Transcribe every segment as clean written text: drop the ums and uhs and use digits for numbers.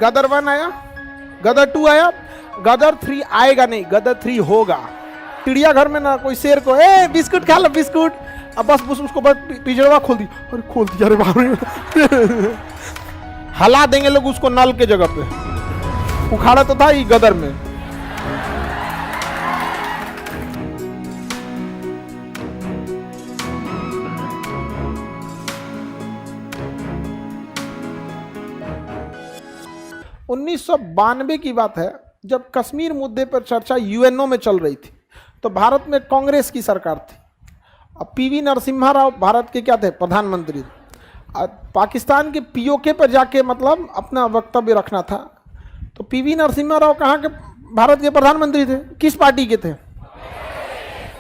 गदर 1 आया, गदर 2 आया, गदर 3 आएगा नहीं, गदर 3 होगा। चिड़ियाघर में ना कोई शेर को ए बिस्कुट खा लो बिस्कुट, अब बस उसको बस पिंजरवा खोल दी, अरे खोल दिया, अरे बाप रे हला देंगे लोग उसको नल के जगह पे, उखाड़ा तो था ही गदर में। उन्नीस की बात है, जब कश्मीर मुद्दे पर चर्चा यूएनओ में चल रही थी, तो भारत में कांग्रेस की सरकार थी। अब पीवी नरसिम्हा राव भारत के क्या थे, प्रधानमंत्री। पाकिस्तान के पीओके पर जाके मतलब अपना वक्तव्य रखना था, तो पीवी नरसिम्हा राव कहाँ के भारत के प्रधानमंत्री थे, किस पार्टी के थे?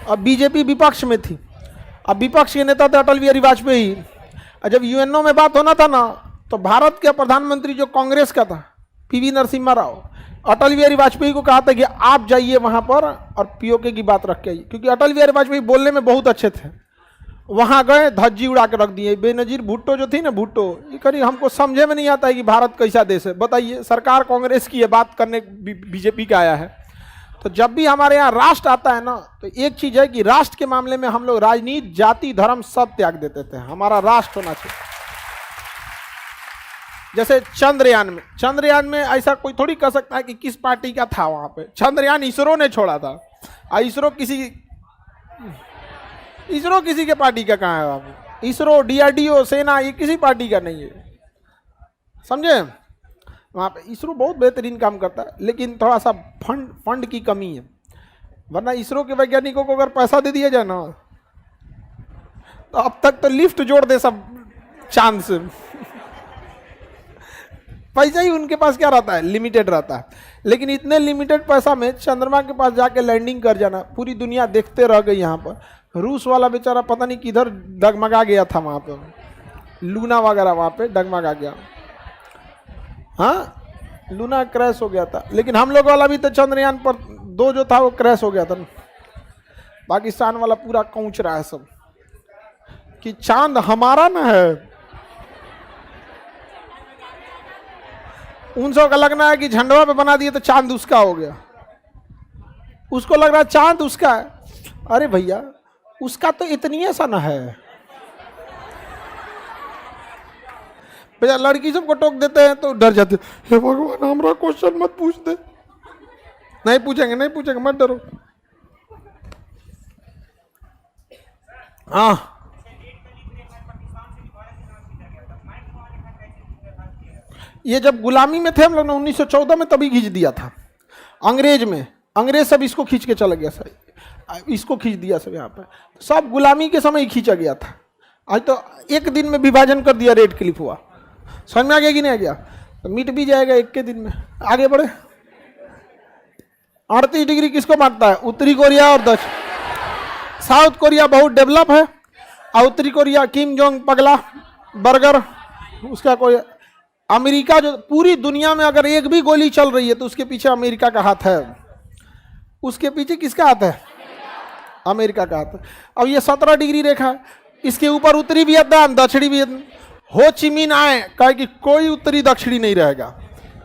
अब बीजेपी विपक्ष में थी। अब विपक्ष के नेता थे अटल बिहारी वाजपेयी। और जब यूएनओ में बात होना था ना, तो भारत के प्रधानमंत्री जो कांग्रेस का था पीवी नरसिम्हा राव, अटल बिहारी वाजपेयी को कहा था कि आप जाइए वहां पर और पीओके की बात रख के आइए, क्योंकि अटल बिहारी वाजपेयी बोलने में बहुत अच्छे थे। वहां गए, धज्जी उड़ा के रख दिए। बेनजीर भुट्टो जो थी ना, भुट्टो, ये करी हमको समझे में नहीं आता है कि भारत कैसा देश है, बताइए। सरकार कांग्रेस की है, बात करने बीजेपी का आया है। तो जब भी हमारे यहाँ राष्ट्र आता है ना, तो एक चीज है कि राष्ट्र के मामले में हम लोग राजनीति, जाति, धर्म सब त्याग देते थे। हमारा राष्ट्र होना चाहिए। जैसे चंद्रयान में ऐसा कोई थोड़ी कह सकता है कि किस पार्टी का था वहां पे। चंद्रयान इसरो ने छोड़ा था, और इसरो किसी के पार्टी का कहाँ है बाबू? इसरो, डीआरडीओ, सेना, ये किसी पार्टी का नहीं है, समझे? वहाँ पे इसरो बहुत बेहतरीन काम करता है, लेकिन थोड़ा सा फंड की कमी है। वरना इसरो के वैज्ञानिकों को अगर पैसा दे दिया जाए ना, तो अब तक तो लिफ्ट जोड़ दे सब चांद से। पैसा ही उनके पास क्या रहता है, लिमिटेड रहता है। लेकिन इतने लिमिटेड पैसा में चंद्रमा के पास जाके लैंडिंग कर जाना, पूरी दुनिया देखते रह गई। यहाँ पर रूस वाला बेचारा पता नहीं किधर डगमगा गया था, वहाँ पे लूना वगैरह वहाँ पे डगमगा गया। हाँ, लूना क्रैश हो गया था। लेकिन हम लोग वाला भी तो चंद्रयान पर 2 जो था वो क्रैश हो गया था। पाकिस्तान वाला पूरा कूच रहा है सब कि चांद हमारा ना है। उनसे का लगना है कि झंडवा पे बना दिए तो चांद उसका हो गया। उसको लग रहा है चांद उसका है। अरे भैया, उसका तो इतनी ऐसा ना है। भैया लड़की सबको टोक देते हैं तो डर जाते, हे भगवान हमारा क्वेश्चन मत पूछ दे। नहीं पूछेंगे, मत डरो। हाँ, ये जब गुलामी में थे हम लोग ने 1914 में, तभी खींच दिया था अंग्रेज में। अंग्रेज सब इसको खींच के चला गया सर, इसको खींच दिया सब। यहाँ पे सब गुलामी के समय ही खींचा गया था। आज तो एक दिन में विभाजन कर दिया, रेड क्लिफ हुआ। समझ में आ गया कि नहीं आ गया? तो मिट भी जाएगा एक के दिन में। आगे बढ़े। 38 डिग्री किसको मारता है? उत्तरी कोरिया और दक्षिण। साउथ कोरिया बहुत डेवलप है, और उत्तरी कोरिया किम जोंग पगला बर्गर, उसका कोई। अमेरिका जो पूरी दुनिया में अगर एक भी गोली चल रही है तो उसके पीछे अमेरिका का हाथ है। उसके पीछे किसका हाथ है? अमेरिका का हाथ है। अब ये 17 डिग्री रेखा है, इसके ऊपर उत्तरी वियतनाम, दक्षिणी वियतनाम। हो ची मिन आए, कहे कि कोई उत्तरी दक्षिणी नहीं रहेगा,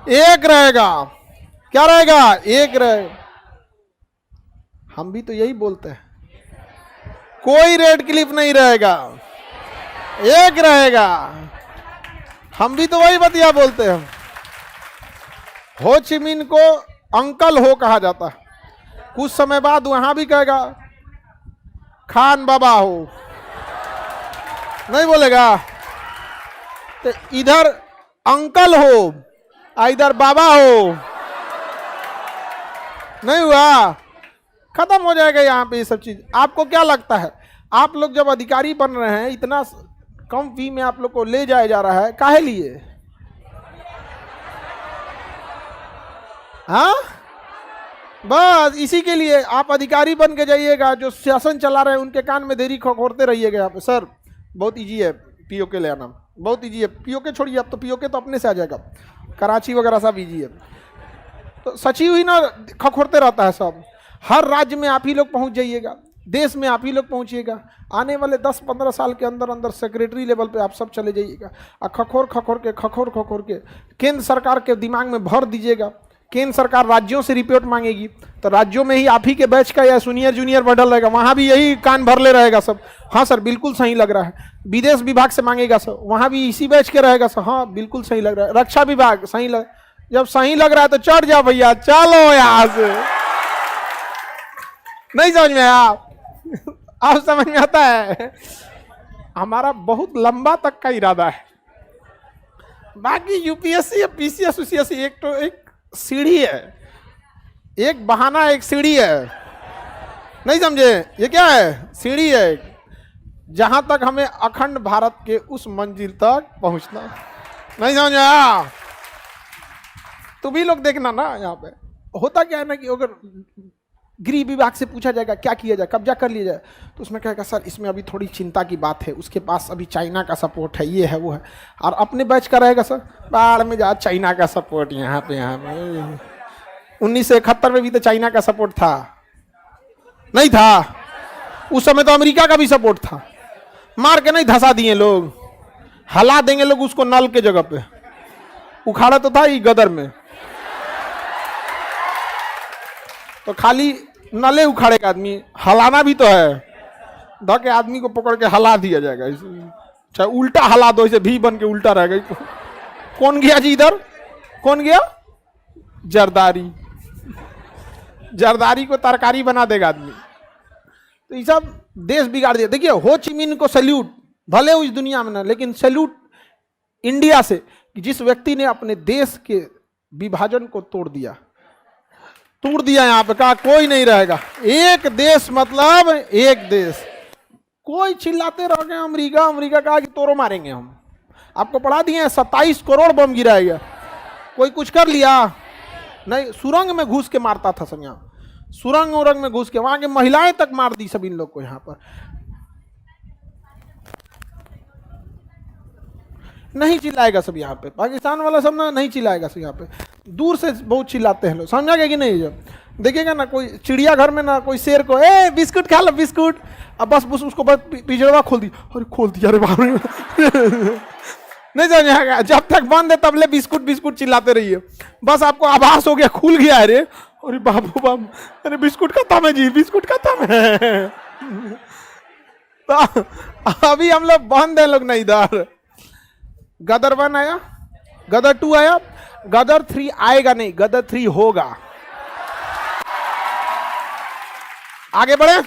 एक रहेगा। क्या रहेगा? एक रहेगा। हम भी तो यही बोलते हैं, कोई रेड क्लिफ नहीं रहेगा, एक रहेगा। हम भी तो वही बतिया बोलते हैं। हो ची मिन को अंकल हो कहा जाता है, कुछ समय बाद वहां भी कहेगा खान बाबा हो, नहीं बोलेगा? तो इधर अंकल हो, इधर बाबा हो, नहीं हुआ? खत्म हो जाएगा यहाँ पे ये सब चीज। आपको क्या लगता है, आप लोग जब अधिकारी बन रहे हैं, इतना कम फी में आप लोग को ले जाया जा रहा है, काहे लिए? हाँ, बस इसी के लिए। आप अधिकारी बन के जाइएगा, जो शासन चला रहे हैं उनके कान में देरी खोखोरते रहिएगा। यहाँ पे सर बहुत इजी है पीओके ले आना, बहुत इजी है। पीओके छोड़िए, अब तो पीओके तो अपने से आ जाएगा, कराची वगैरह सब इजी है। तो सचिव ही ना खखोरते रहता है सब, हर राज्य में आप ही लोग पहुंच जाइएगा। देश में आप ही लोग पहुंचिएगा। आने वाले 10-15 साल के अंदर अंदर सेक्रेटरी लेवल पे आप सब चले जाइएगा और खखोर के केंद्र सरकार के दिमाग में भर दीजिएगा। केंद्र सरकार राज्यों से रिपोर्ट मांगेगी तो राज्यों में ही आप ही के बैच का या सीनियर जूनियर बढ़ल रहेगा, वहां भी यही कान भर ले रहेगा सब। हाँ सर बिल्कुल सही लग रहा है। विदेश विभाग से मांगेगा सर, वहां भी इसी बैच के रहेगा सर। हाँ बिल्कुल सही लग रहा है। रक्षा विभाग सही लग, जब सही लग रहा है तो चढ़ जाओ भैया, चलो यहां से। नहीं समझ में आप समझ में आता है। हमारा बहुत लंबा तक का इरादा है। बाकी यूपीएससी या पीसीएस उसीएससी एक तो एक सीढ़ी है, एक बहाना, एक सीढ़ी है। नहीं समझे? ये क्या है? सीढ़ी है, जहां तक हमें अखंड भारत के उस मंजिल तक पहुंचना। नहीं समझ आया? तो भी लोग देखना ना, यहाँ पे होता क्या है ना कि अगर गृह विभाग से पूछा जाएगा क्या किया जाए, कब्जा कर लिया जाए, तो उसमें कहेगा सर इसमें अभी थोड़ी चिंता की बात है, उसके पास अभी चाइना का सपोर्ट है, ये है वो है। और अपने बैच का रहेगा सर बाढ़ में जा, चाइना का सपोर्ट यहाँ पे 1971 में भी तो चाइना का सपोर्ट था, नहीं था? उस समय तो अमेरिका का भी सपोर्ट था। मार के नहीं धसा दिए लोग, हला देंगे लोग उसको नल के जगह पे। उखाड़ा तो था ही गदर में, तो खाली नले उखाड़ेगा आदमी, हलाना भी तो है। धके आदमी को पकड़ के हला दिया जाएगा, चाहे उल्टा हला दो, इसे भी बन के उल्टा रहेगा। कौन गया जी इधर? कौन गया? जरदारी। जरदारी को तरकारी बना देगा आदमी। तो ये सब देश बिगाड़ दिया। देखिए हो ची मिन्ह को सैल्यूट, भले उस दुनिया में ना, लेकिन सैल्यूट इंडिया से कि जिस व्यक्ति ने अपने देश के विभाजन को तोड़ दिया यहाँ पे। कहा कोई नहीं रहेगा, एक देश मतलब एक देश। कोई चिल्लाते रह गए अमेरिका अमेरिका, कहा कि तोरो मारेंगे हम। आपको पढ़ा दिए 27 करोड़ बम गिराएगा। कोई कुछ कर लिया? नहीं, सुरंग में घुस के मारता था सब। यहाँ सुरंग उरंग में घुस के वहां के महिलाएं तक मार दी सब इन लोग को। यहाँ पर नहीं चिल्लाएगा सब यहाँ पे, पाकिस्तान वाला सब ना नहीं चिल्लाएगा सब। यहाँ पे दूर से बहुत चिल्लाते हैं लोग, समझा गया कि नहीं? जब देखिएगा ना कोई चिड़ियाघर में ना कोई शेर को ए बिस्कुट खा लो बिस्कुट, अब बस उसको बस पिंजड़वा खोल दी, अरे खोल दिया, अरे बाप रे। नहीं समझाएगा, जब तक बंद है तब ले बिस्कुट बिस्कुट चिल्लाते रहिए। बस आपको आभास हो गया खुल गया, अरे बाबू बाबू, अरे बिस्कुट खत्म है जी, बिस्कुट खत्म है। तो अभी हम लोग बंद है लोग, नहीं इधर। गदर 1 आया, गदर 2 आया, गदर 3 आएगा नहीं, गदर 3 होगा। आगे बढ़े।